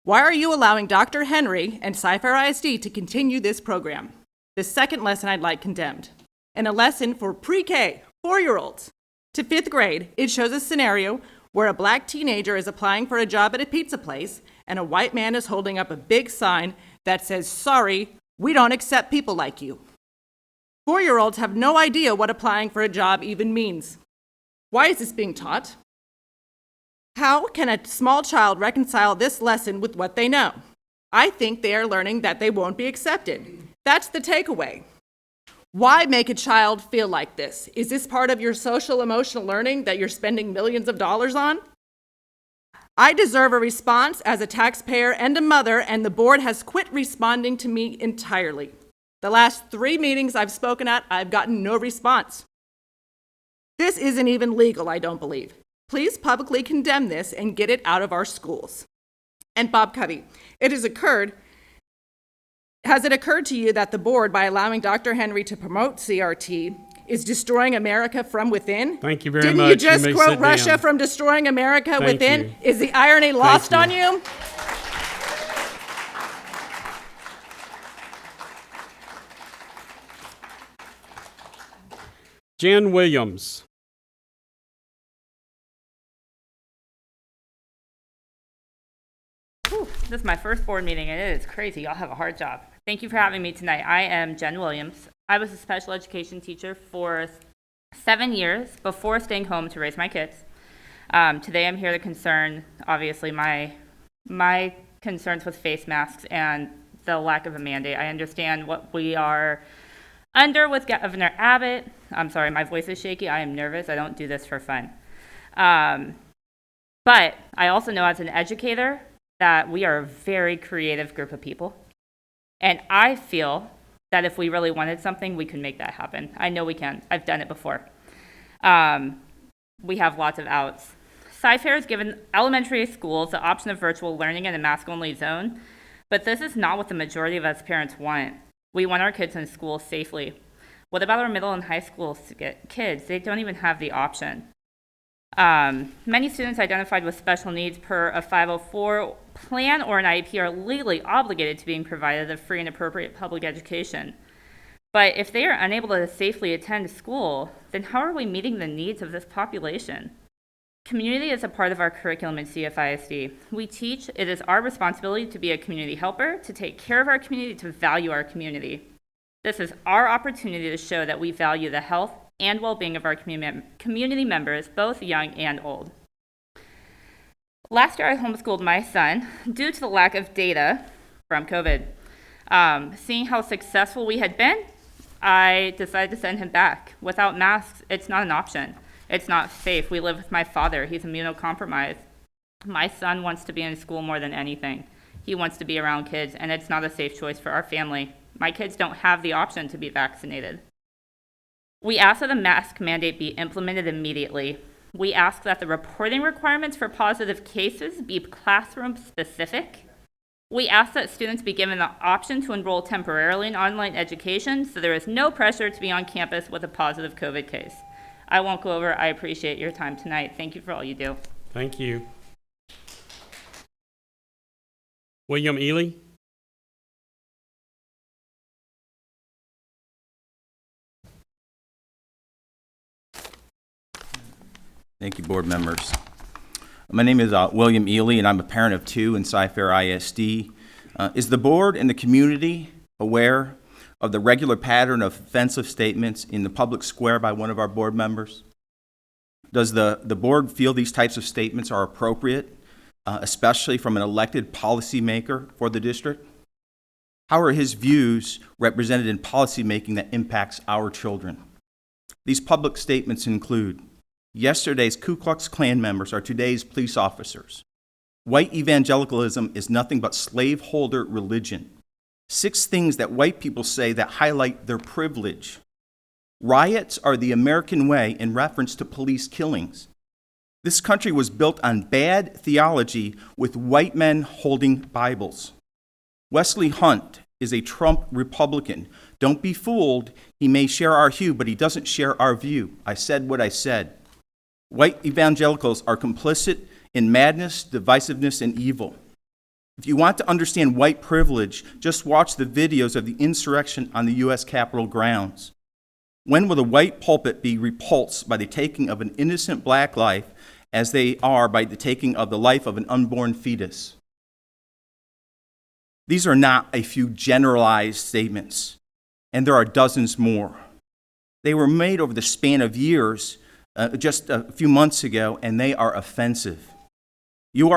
Why are you allowing Dr. Henry and Cypher ISD to continue this program? The second lesson I'd like condemned. In a lesson for pre-K, 4-year-olds to 5th grade, it shows a scenario where a black teenager is applying for a job at a pizza place and a white man is holding up a big sign that says, "Sorry, we don't accept people like you." 4-year-olds have no idea what applying for a job even means. Why is this being taught? How can a small child reconcile this lesson with what they know? I think they are learning that they won't be accepted. That's the takeaway. Why make a child feel like this? Is this part of your social emotional learning that you're spending millions of dollars on? I deserve a response as a taxpayer and a mother, and the board has quit responding to me entirely. The last 3 meetings I've spoken at, I've gotten no response. This isn't even legal, I don't believe. Please publicly condemn this and get it out of our schools. And Bob Covey, has it occurred to you that the board, by allowing Dr. Henry to promote CRT, is destroying America from within? Thank you very Didn't much. you just may quote sit Russia down. from destroying America Thank within? you. Is the irony lost you. on you? Jan Williams. This is my first board meeting, and it is crazy. Y'all have a hard job. Thank you for having me tonight. I am Jen Williams. I was a special education teacher for 7 years before staying home to raise my kids. Today I'm here to concern, obviously, my concerns with face masks and the lack of a mandate. I understand what we are under with Governor Abbott. I'm sorry, my voice is shaky. I am nervous. I don't do this for fun. But I also know as an educator that we are a very creative group of people. And I feel that if we really wanted something, we could make that happen. I know we can. I've done it before. We have lots of outs. Cypher has given elementary schools the option of virtual learning in a mask-only zone, but this is not what the majority of us parents want. We want our kids in school safely. What about our middle and high school kids? They don't even have the option. Many students identified with special needs per a 504 plan or an IEP are legally obligated to being provided a free and appropriate public education. But if they are unable to safely attend school, then how are we meeting the needs of this population? Community is a part of our curriculum in CFISD. We teach it is our responsibility to be a community helper, to take care of our community, to value our community. This is our opportunity to show that we value the health and well-being of our community members, both young and old. Last year, I homeschooled my son due to the lack of data from COVID. Seeing how successful we had been, I decided to send him back. Without masks, it's not an option. It's not safe. We live with my father. He's immunocompromised. My son wants to be in school more than anything. He wants to be around kids, and it's not a safe choice for our family. My kids don't have the option to be vaccinated. We ask that the mask mandate be implemented immediately. We ask that the reporting requirements for positive cases be classroom specific. We ask that students be given the option to enroll temporarily in online education so there is no pressure to be on campus with a positive COVID case. I won't go over. I appreciate your time tonight. Thank you for all you do. Thank you. William Ely? Thank you, board members. My name is William Ely, and I'm a parent of two in Cyfair ISD. Is the board and the community aware of the regular pattern of offensive statements in the public square by one of our board members? Does the board feel these types of statements are appropriate, especially from an elected policymaker for the district? How are his views represented in policymaking that impacts our children? These public statements include: yesterday's Ku Klux Klan members are today's police officers. White evangelicalism is nothing but slaveholder religion. 6 things that white people say that highlight their privilege. Riots are the American way in reference to police killings. This country was built on bad theology with white men holding Bibles. Wesley Hunt is a Trump Republican. Don't be fooled. He may share our hue, but he doesn't share our view. I said what I said. White evangelicals are complicit in madness, divisiveness, and evil. If you want to understand white privilege, just watch the videos of the insurrection on the U.S. Capitol grounds. When will the white pulpit be repulsed by the taking of an innocent black life as they are by the taking of the life of an unborn fetus? These are not a few generalized statements, and there are dozens more. They were made over the span of years, just a few months ago, and they are offensive. You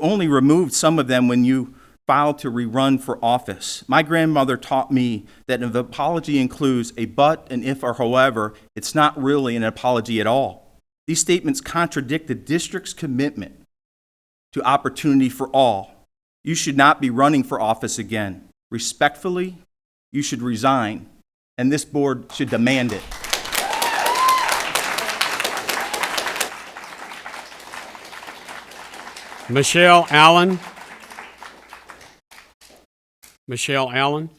only removed some of them when you filed to rerun for office. My grandmother taught me that if an apology includes a but, an if, or however, it's not really an apology at all. These statements contradict the district's commitment to opportunity for all. You should not be running for office again. Respectfully, you should resign, and this board should demand it. Michelle Allen. Michelle Allen.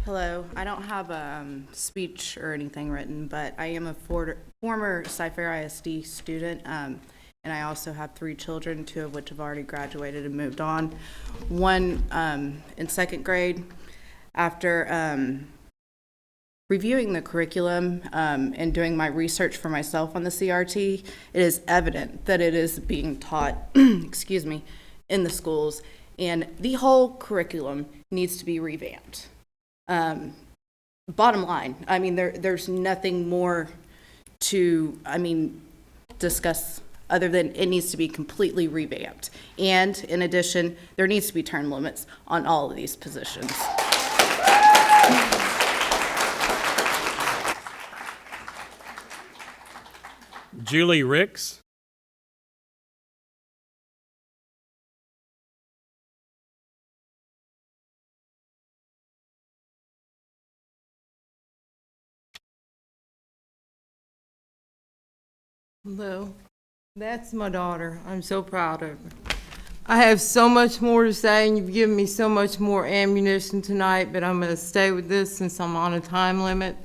Hello. I don't have a speech or anything written, but I am a former Cypher ISD student, and I also have 3 children, 2 of which have already graduated and moved on. One in 2nd grade. After reviewing the curriculum and doing my research for myself on the CRT, it is evident that it is being taught, excuse me, in the schools, and the whole curriculum needs to be revamped. Bottom line, I mean, there's nothing more to, discuss other than it needs to be completely revamped. And in addition, there needs to be term limits on all of these positions. Julie Ricks. Hello, that's my daughter. I'm so proud of her. I have so much more to say, and you've given me so much more ammunition tonight, but I'm going to stay with this since I'm on a time limit.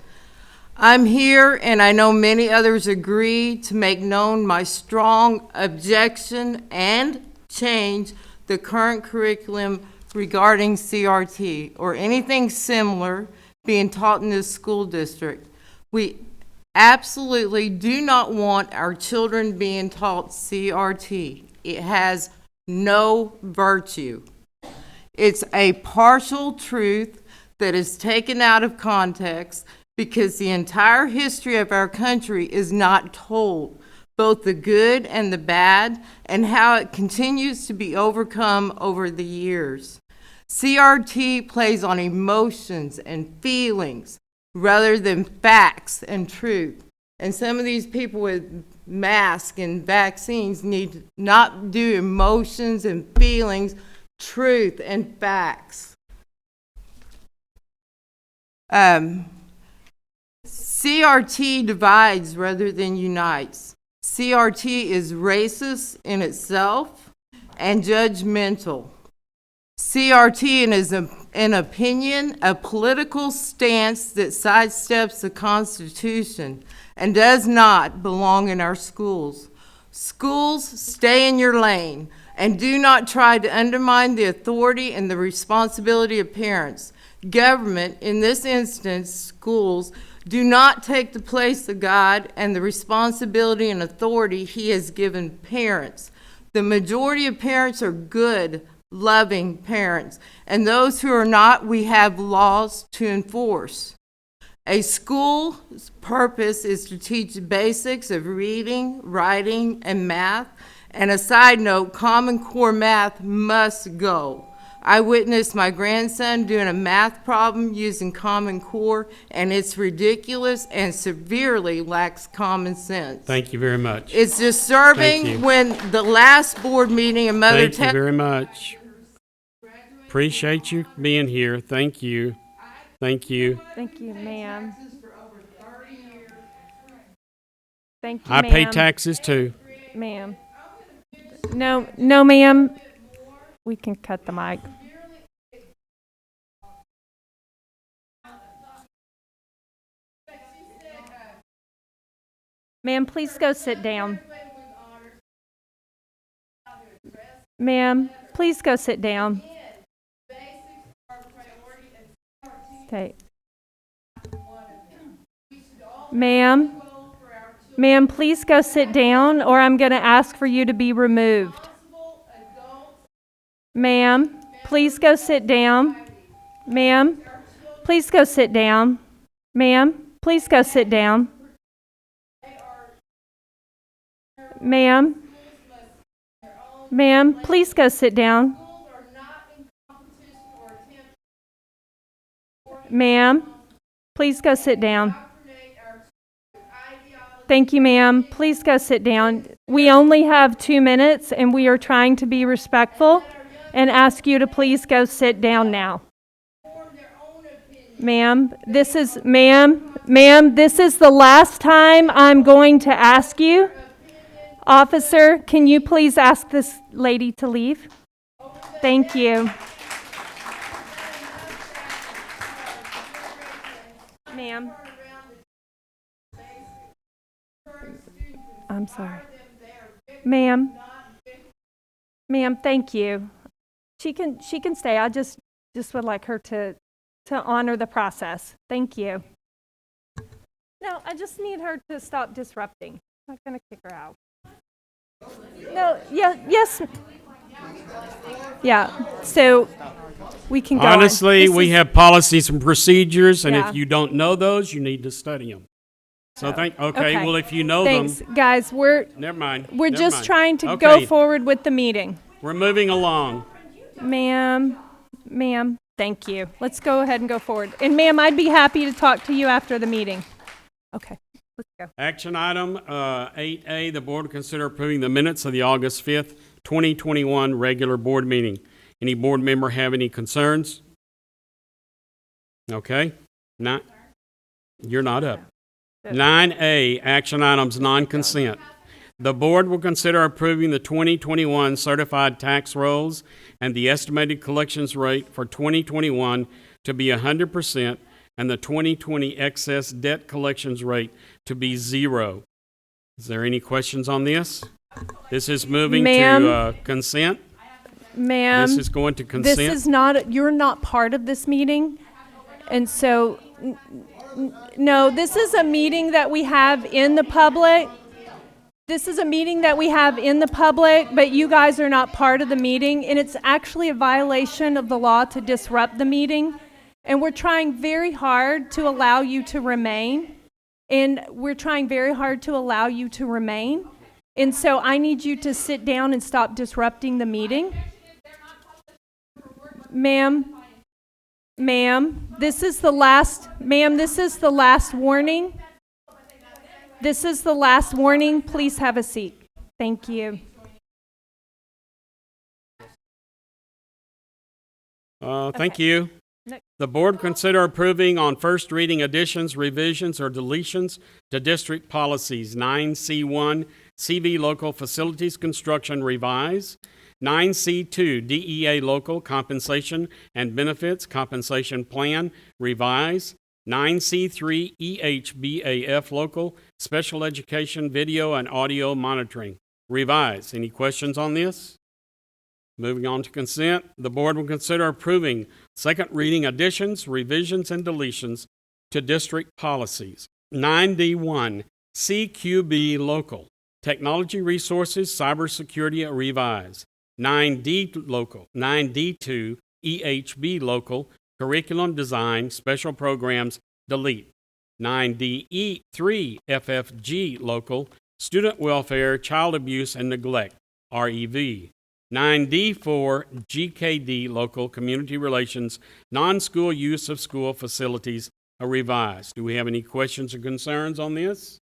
I'm here, and I know many others agree, to make known my strong objection and change the current curriculum regarding CRT or anything similar being taught in this school district. We absolutely do not want our children being taught CRT. It has no virtue. It's a partial truth that is taken out of context because the entire history of our country is not told, both the good and the bad, and how it continues to be overcome over the years. CRT plays on emotions and feelings rather than facts and truth. And some of these people with masks and vaccines need to not do emotions and feelings, truth and facts. CRT divides rather than unites. CRT is racist in itself and judgmental. CRT is an opinion, a political stance that sidesteps the Constitution and does not belong in our schools. Schools, stay in your lane and do not try to undermine the authority and the responsibility of parents. Government, in this instance, schools, do not take the place of God and the responsibility and authority He has given parents. The majority of parents are good, loving parents, and those who are not, we have laws to enforce. A school's purpose is to teach basics of reading, writing, and math, and a side note, Common Core math must go. I witnessed my grandson doing a math problem using Common Core, and it's ridiculous and severely lacks common sense. Thank you very much. It's Thank disturbing you. when the last board meeting of Mother Thank you very much. Appreciate you being here. Thank you. Thank you. Thank you, ma'am. Thank you, I pay ma'am. taxes too. Ma'am. No, ma'am. We can cut the mic. Ma'am, please go sit down. Ma'am, please go sit down. Okay. Ma'am, please go sit down, or I'm going to ask for you to be removed. Ma'am, please go sit down. Ma'am, please go sit down. Ma'am, please go sit down. Ma'am, please go sit down. Ma'am, please go sit down. Thank you, ma'am. Please go sit down. We only have 2 minutes, and we are trying to be respectful and ask you to please go sit down now. Ma'am, this is the last time I'm going to ask you. Officer, can you please ask this lady to leave? Thank you. Ma'am. I'm sorry. Ma'am, thank you. She can stay. I just would like her to honor the process. Thank you. No, I just need her to stop disrupting. I'm not going to kick her out. No, yes. Yeah, so we can go Honestly, on. we have policies and procedures, and Yeah. if you don't know those, you need to study them. So okay, well, if you know Thanks, them. guys. Never mind. We're never just mind. trying to Okay, go forward with the meeting. We're moving along. Ma'am, thank you. Let's go ahead and go forward. And ma'am, I'd be happy to talk to you after the meeting. Okay, let's go. Action item 8A, the board will consider approving the minutes of the August 5th, 2021 regular board meeting. Any board member have any concerns? Okay, you're not up. 9A, action items non-consent. The board will consider approving the 2021 certified tax rolls and the estimated collections rate for 2021 to be 100% and the 2020 excess debt collections rate to be 0. Is there any questions on this? This is moving to consent. Ma'am, This is going to consent. this is not, you're not part of this meeting. And so, no, this is a meeting that we have in the public. This is a meeting that we have in the public, but you guys are not part of the meeting, and it's actually a violation of the law to disrupt the meeting. And we're trying very hard to allow you to remain. And so I need you to sit down and stop disrupting the meeting. Ma'am, this is the last warning. This is the last warning. Please have a seat. Thank you. Thank you. The board consider approving on first reading additions, revisions, or deletions to district policies 9C1, CV Local Facilities Construction Revise, 9C2, DEA Local Compensation and Benefits Compensation Plan Revise, 9C3, EHBAF Local Special Education Video and Audio Monitoring Revise. Any questions on this? Moving on to consent, the board will consider approving second reading additions, revisions, and deletions to district policies. 9D1, CQB Local, Technology Resources, Cybersecurity Revise. 9D Local, 9D2, EHB Local, Curriculum Design, Special Programs, Delete. 9DE3, FFG Local, Student Welfare, Child Abuse and Neglect, REV. 9D4, GKD Local, Community Relations, Non-School Use of School Facilities, a revise. Do we have any questions or concerns on this?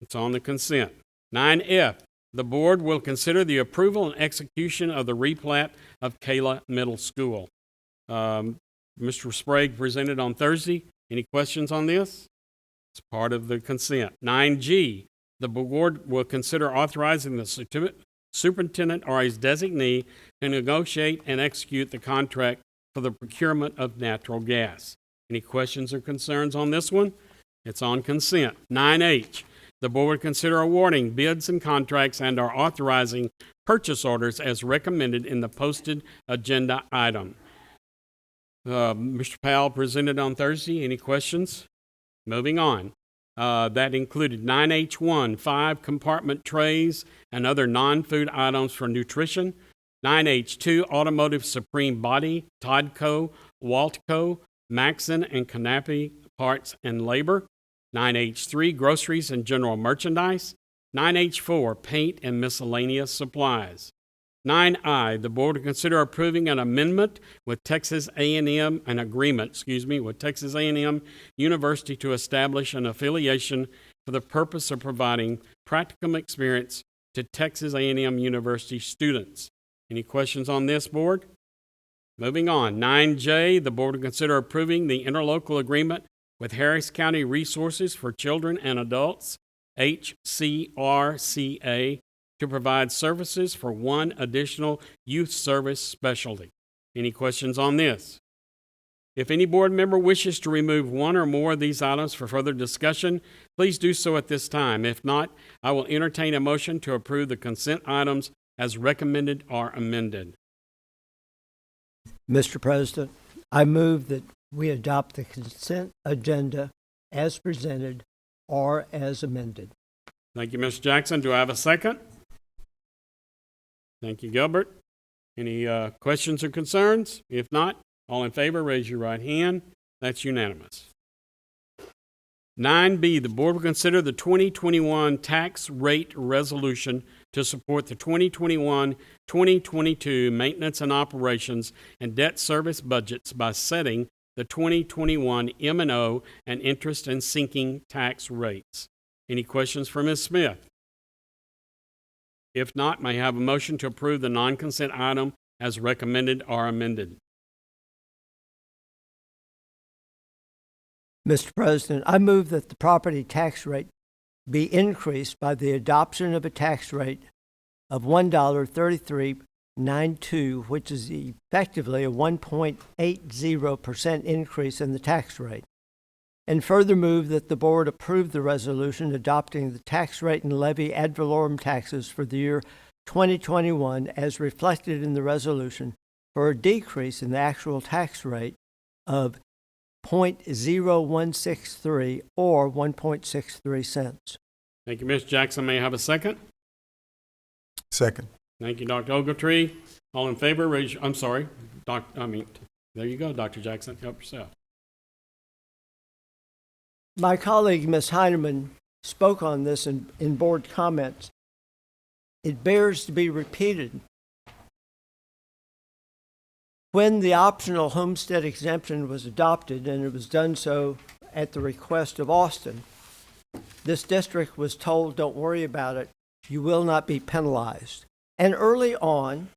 It's on the consent. 9F, the board will consider the approval and execution of the replat of Kayla Middle School. Mr. Sprague presented on Thursday. Any questions on this? It's part of the consent. 9G, the board will consider authorizing the superintendent or his designee to negotiate and execute the contract for the procurement of natural gas. Any questions or concerns on this one? It's on consent. 9H, the board will consider awarding bids and contracts and are authorizing purchase orders as recommended in the posted agenda item. Mr. Powell presented on Thursday. Any questions? Moving on. That included 9H1, 5 compartment trays and other non-food items for nutrition. 9H2, Automotive Supreme Body, Todco, Waltco, Maxon, and Canapé Parts and Labor. 9H3, Groceries and General Merchandise. 9H4, Paint and Miscellaneous Supplies. 9I, the board will consider approving an amendment with Texas A&M, an agreement, with Texas A&M University to establish an affiliation for the purpose of providing practicum experience to Texas A&M University students. Any questions on this, board? Moving on. 9J, the board will consider approving the interlocal agreement with Harris County Resources for Children and Adults, HCRCA, to provide services for one additional youth service specialty. Any questions on this? If any board member wishes to remove one or more of these items for further discussion, please do so at this time. If not, I will entertain a motion to approve the consent items as recommended or amended. Mr. President, I move that we adopt the consent agenda as presented or as amended. Thank you, Ms. Jackson. Do I have a second? Thank you, Gilbert. Any questions or concerns? If not, all in favor, raise your right hand. That's unanimous. 9B, the board will consider the 2021 tax rate resolution to support the 2021-2022 maintenance and operations and debt service budgets by setting the 2021 M&O and interest and sinking tax rates. Any questions for Ms. Smith? If not, may I have a motion to approve the non-consent item as recommended or amended? Mr. President, I move that the property tax rate be increased by the adoption of a tax rate of $1.3392, which is effectively a 1.80% increase in the tax rate. And further move that the board approve the resolution adopting the tax rate and levy ad valorem taxes for the year 2021 as reflected in the resolution for a decrease in the actual tax rate of 0.0163 or 1.63 cents. Thank you, Ms. Jackson. May I have a second? Second. Thank you, Dr. Ogletree. All in favor, There you go, Dr. Jackson. Help yourself. My colleague, Ms. Heineman, spoke on this in board comments. It bears to be repeated. When the optional homestead exemption was adopted, and it was done so at the request of Austin, this district was told, don't worry about it, you will not be penalized. And early on,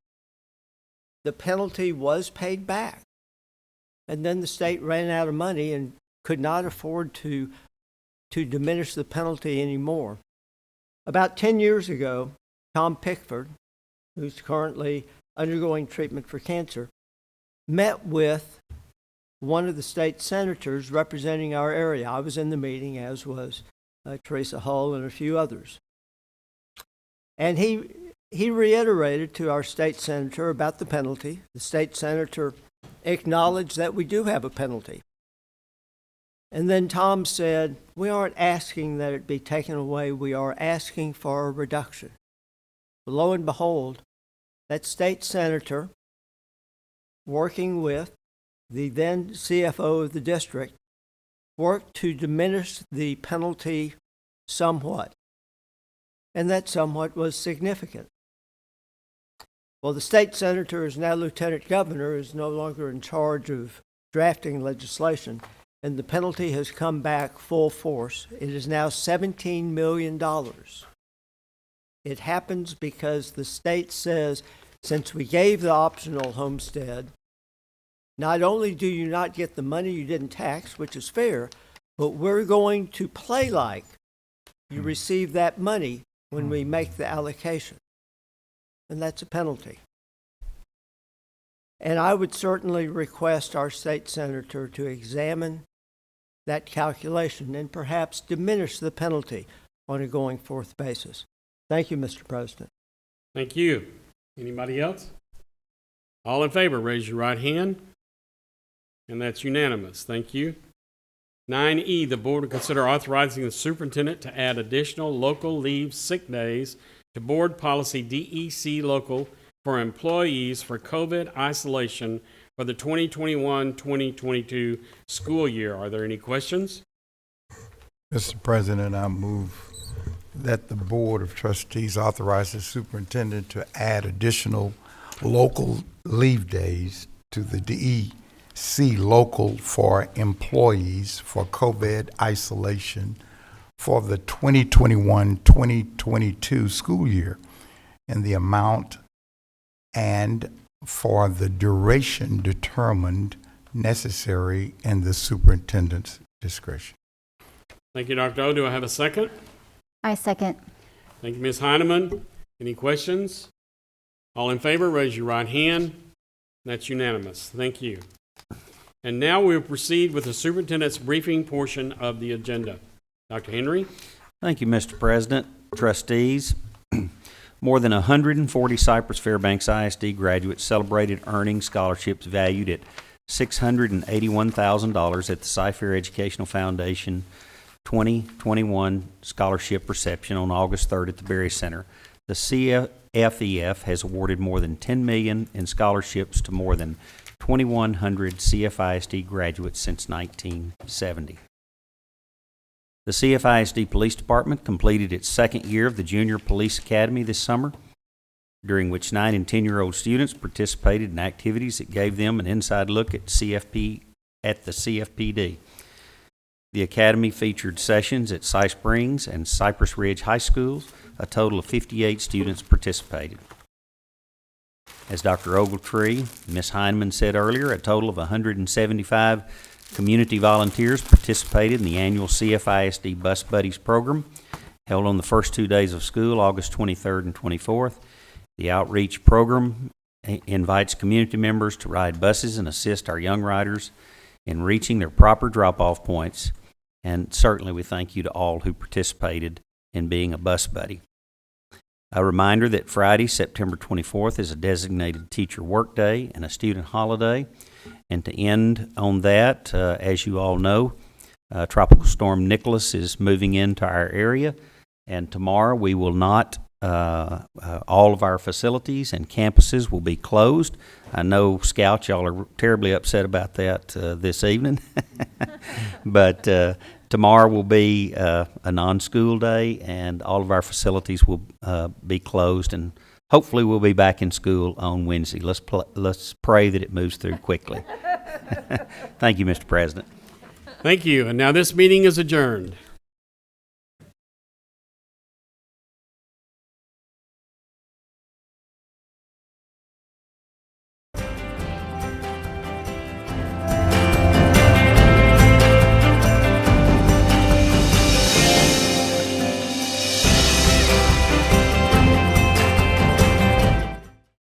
the penalty was paid back. And then the state ran out of money and could not afford to diminish the penalty anymore. About 10 years ago, Tom Pickford, who's currently undergoing treatment for cancer, met with one of the state senators representing our area. I was in the meeting, as was Teresa Hull and a few others. And he reiterated to our state senator about the penalty. The state senator acknowledged that we do have a penalty. And then Tom said, we aren't asking that it be taken away, we are asking for a reduction. Lo and behold, that state senator, working with the then CFO of the district, worked to diminish the penalty somewhat. And that somewhat was significant. Well, the state senator is now lieutenant governor, is no longer in charge of drafting legislation, and the penalty has come back full force. It is now $17 million. It happens because the state says, since we gave the optional homestead, not only do you not get the money you didn't tax, which is fair, but we're going to play like you receive that money when we make the allocation. And that's a penalty. And I would certainly request our state senator to examine that calculation and perhaps diminish the penalty on a going forth basis. Thank you, Mr. President. Thank you. Anybody else? All in favor, raise your right hand. And that's unanimous. Thank you. 9E, the board will consider authorizing the superintendent to add additional local leave sick days to board policy DEC local for employees for COVID isolation for the 2021-2022 school year. Are there any questions? Mr. President, I move that the Board of Trustees authorize the superintendent to add additional local leave days to the DEC local for employees for COVID isolation for the 2021-2022 school year in the amount and for the duration determined necessary in the superintendent's discretion. Thank you, Dr. O. Do I have a second? I second. Thank you, Ms. Heineman. Any questions? All in favor, raise your right hand. That's unanimous. Thank you. And now we'll proceed with the superintendent's briefing portion of the agenda. Dr. Henry? Thank you, Mr. President, trustees. More than 140 Cypress-Fairbanks ISD graduates celebrated earning scholarships valued at $681,000 at the Cy-Fair Educational Foundation 2021 scholarship reception on August 3rd at the Berry Center. The CFEF has awarded more than $10 million in scholarships to more than 2,100 CFISD graduates since 1970. The CFISD Police Department completed its second year of the Junior Police Academy this summer, during which 9 and 10-year-old students participated in activities that gave them an inside look at the CFPD. The Academy featured sessions at Cy Springs and Cypress Ridge High Schools. A total of 58 students participated. As Dr. Ogletree, Ms. Heineman said earlier, a total of 175 community volunteers participated in the annual CFISD Bus Buddies program, held on the first 2 days of school, August 23rd and 24th. The outreach program invites community members to ride buses and assist our young riders in reaching their proper drop-off points, and certainly we thank you to all who participated in being a bus buddy. A reminder that Friday, September 24th is a designated teacher work day and a student holiday. And to end on that, as you all know, Tropical Storm Nicholas is moving into our area, and tomorrow we will not all of our facilities and campuses will be closed. I know Scouts, y'all are terribly upset about that this evening. But tomorrow will be a non-school day, and all of our facilities will be closed, and hopefully we'll be back in school on Wednesday. Let's pray that it moves through quickly. Thank you, Mr. President. Thank you. And now this meeting is adjourned.